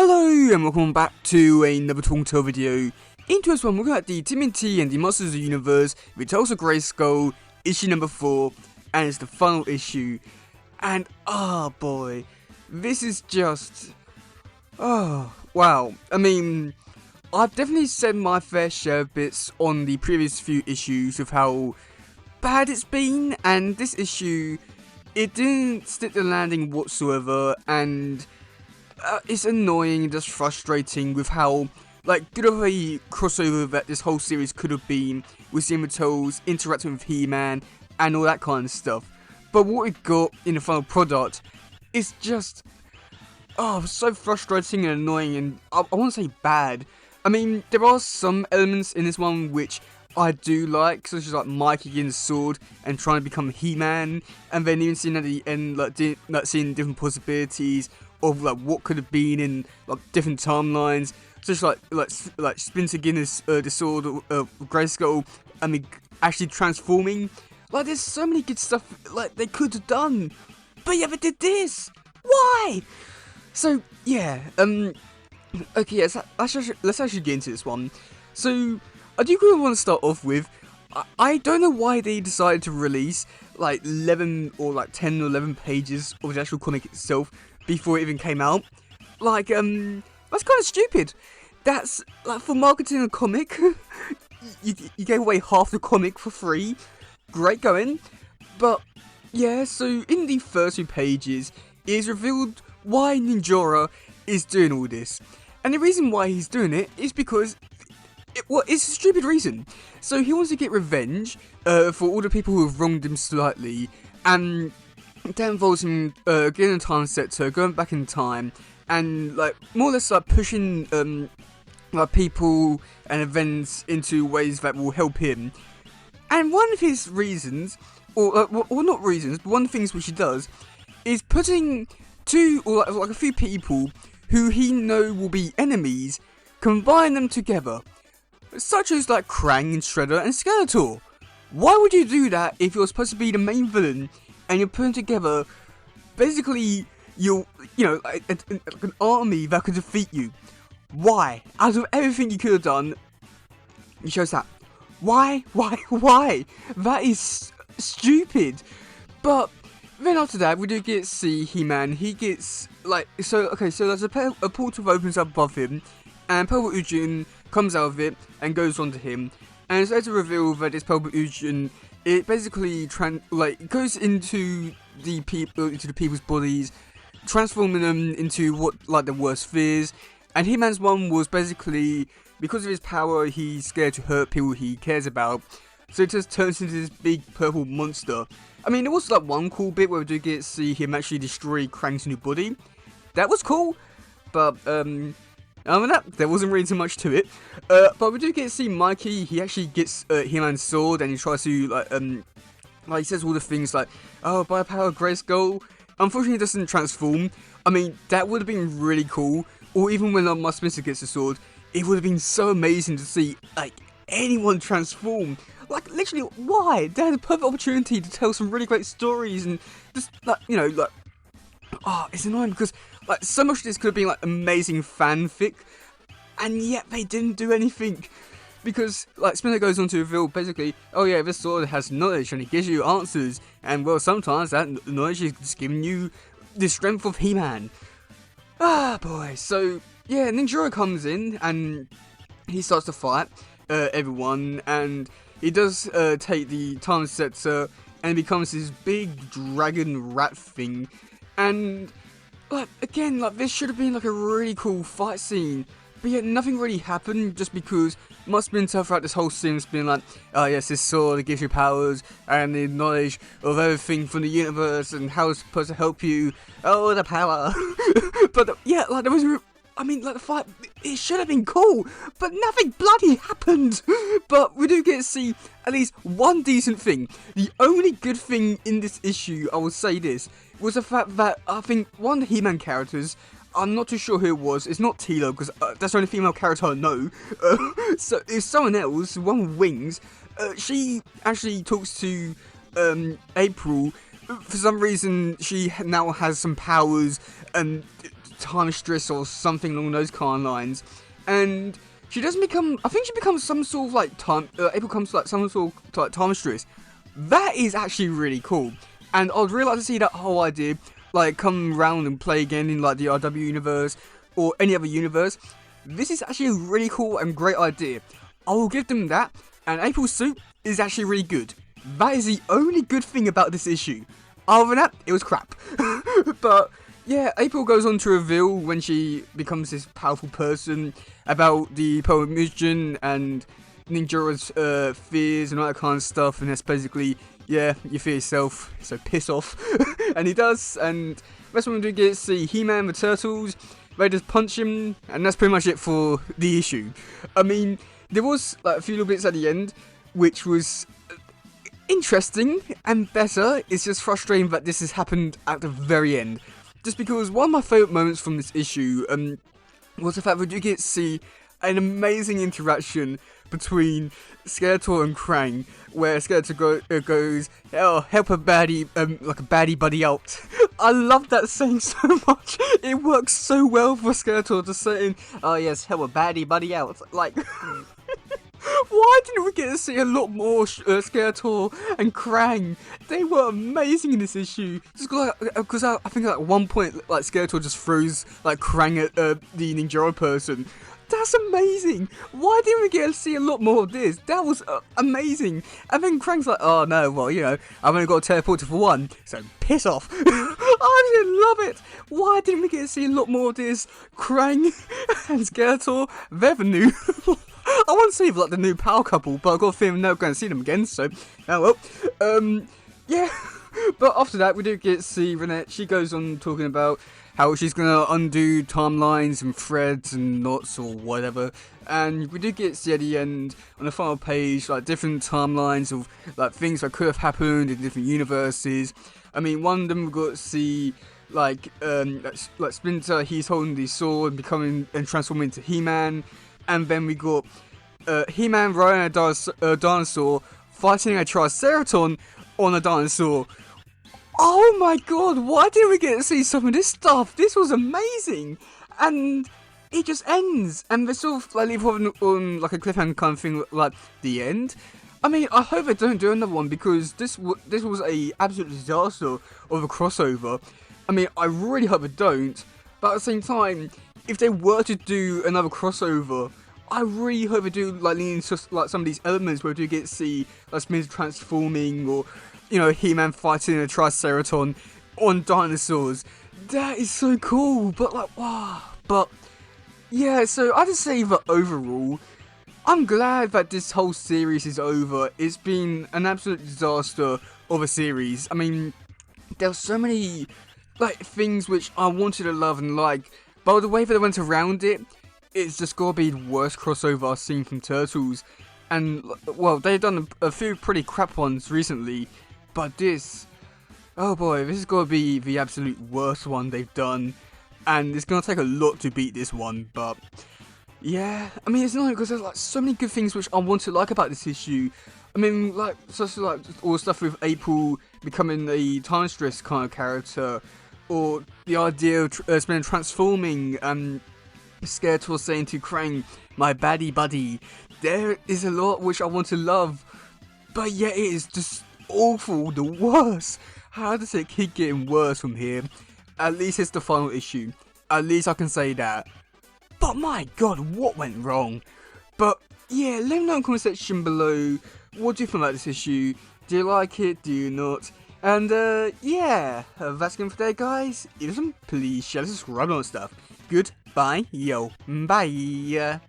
Hello and welcome back to another Talking Tale video. In today's one, we're looking at the TMNT and the Masters of the Universe with Tales of Grayskull, issue number 4, and it's the final issue. And boy, this is just, wow. I mean, I've definitely said my fair share of bits on the previous few issues of how bad it's been, and this issue, it didn't stick the landing whatsoever, and it's annoying and just frustrating with how good of a crossover that this whole series could have been with Tales interacting with He-Man and all that kind of stuff. But what we got in the final product is just so frustrating and annoying, and I want to say bad. I mean, there are some elements in this one which I do like, such as Mikey getting the sword and trying to become He-Man, and then even seeing at the end seeing different possibilities of what could have been in different timelines, such like Splinter getting the sword of Grayskull, I mean actually transforming. There's so many good stuff they could have done, but yeah, they did this. Why? So yeah, okay, yes, let's actually get into this one. So I do really want to start off with, I don't know why they decided to release 11 or 10 or 11 pages of the actual comic itself before it even came out. That's kind of stupid. That's for marketing a comic. you gave away half the comic for free. Great going. But yeah, so in the first few pages, it is revealed why Ninjora is doing all this, and the reason why he's doing it is because it's a stupid reason. So he wants to get revenge for all the people who have wronged him slightly, and that involves him getting a time sector, going back in time, and more or less pushing people and events into ways that will help him. And one of his reasons, or not reasons, but one of the things which he does is putting two or a few people who he know will be enemies, combine them together, such as Krang and Shredder and Skeletor. Why would you do that if you're supposed to be the main villain and you're putting together basically an army that could defeat you? Why? Out of everything you could have done, you chose that. Why? That is stupid. But then after that, we do get to see He-Man. He gets so there's a portal that opens up above him, and Purple Ujin comes out of it and goes onto him, and it's later revealed that this Purple Ujin, it basically goes into the people's bodies, transforming them into what their worst fears. And He-Man's one was basically, because of his power, he's scared to hurt people he cares about, so it just turns into this big purple monster. I mean, there was one cool bit where we do get to see him actually destroy Krang's new body. That was cool, but there wasn't really too much to it. But we do get to see Mikey. He actually gets He-Man's sword, and he tries to he says all the things by the power of Grayskull. Unfortunately, he doesn't transform. I mean, that would have been really cool. Or even when Mark Spencer gets the sword, it would have been so amazing to see anyone transform. Literally, why? They had a perfect opportunity to tell some really great stories, and just it's annoying because so much of this could have been amazing fanfic, and yet they didn't do anything. Because Spinner goes on to reveal basically, oh yeah, this sword has knowledge and it gives you answers, and well, sometimes that knowledge is just giving you the strength of He-Man. Boy. So yeah, Ninjora comes in and he starts to fight everyone, and he does take the time scepter and becomes this big dragon rat thing. And again, this should have been a really cool fight scene, but yet nothing really happened, just because must have been tough throughout this whole scene. It's been oh yes, this sword gives you powers and the knowledge of everything from the universe and how it's supposed to help you. Oh, the power. But there was, the fight, it should have been cool, but nothing bloody happened. But we do get to see at least one decent thing. The only good thing in this issue, I will say this, was the fact that I think one of the He-Man characters, I'm not too sure who it was. It's not Tilo, because that's the only female character I know. So it's someone else, one with wings. She actually talks to April. For some reason, she now has some powers, and time stress or something along those kind of lines, and she doesn't become. I think she becomes some sort of like time. April comes to like some sort of like time stress. That is actually really cool, and I'd really like to see that whole idea like come round and play again in like the RW universe or any other universe. This is actually a really cool and great idea. I will give them that, and April's suit is actually really good. That is the only good thing about this issue. Other than that, it was crap. But yeah, April goes on to reveal when she becomes this powerful person about the poet mutant and Ninja's fears and all that kind of stuff, and that's basically, yeah, you fear yourself, so piss off. And he does, and that's when we do get to see He-Man, the Turtles. They just punch him, and that's pretty much it for the issue. I mean, there was like a few little bits at the end, which was interesting and better. It's just frustrating that this has happened at the very end. Just because one of my favourite moments from this issue was the fact that you get to see an amazing interaction between Skeletor and Krang, where Skeletor goes, "Oh, help a baddie, like a baddie buddy out." I love that saying so much. It works so well for Skeletor to say, "Oh yes, help a baddie buddy out." Like, why didn't we get to see a lot more Skeletor and Krang? They were amazing in this issue. Just because I think at one point, like Skeletor just throws like Krang at the Ninja person. That's amazing. Why didn't we get to see a lot more of this? That was amazing. And then Krang's like, "Oh no, well, you know, I've only got to teleport for one, so piss off." I just love it. Why didn't we get to see a lot more of this? Krang and Skeletor, they're the new I want to say like the new power couple, but I've got a feeling I'm never going to see them again, so, oh well. Yeah. But after that, we do get to see Renette. She goes on talking about how she's going to undo timelines and threads and knots or whatever. And we do get to see at the end, on the final page, like different timelines of like things that could have happened in different universes. I mean, one of them we got to see like Splinter, he's holding the sword and becoming and transforming into He-Man. And then we got He-Man riding a dinosaur, fighting a Triceratops on a dinosaur. Oh my god, why didn't we get to see some of this stuff? This was amazing! And it just ends, and they sort of like leave on like a cliffhanger kind of thing, like the end. I mean, I hope they don't do another one, because this was a absolute disaster of a crossover. I mean, I really hope they don't, but at the same time, if they were to do another crossover, I really hope they do like lean into like some of these elements where we do get to see like Splinter transforming, or you know, He-Man fighting a Triceratops on dinosaurs. That is so cool. But like, wow. But yeah, so I just say that overall, I'm glad that this whole series is over. It's been an absolute disaster of a series. I mean, there were so many like things which I wanted to love and like, but the way that they went around it, it's just gotta be the worst crossover I've seen from Turtles. And well, they've done a few pretty crap ones recently, but this, oh boy, this is gonna be the absolute worst one they've done, and it's gonna take a lot to beat this one. But yeah, I mean, it's not because there's like so many good things which I want to like about this issue. I mean, like such like all the stuff with April becoming a time stress kind of character, or the idea of Splinter transforming, Skeletor saying to Krang, "My baddie buddy." There is a lot which I want to love, but yet it is just awful, the worst. How does it keep getting worse from here? At least it's the final issue. At least I can say that. But my god, what went wrong? But yeah, let me know in the comment section below. What do you think about this issue? Do you like it? Do you not? And yeah, that's it for today, guys. If you please share, subscribe, and all that stuff. Goodbye, yo, bye.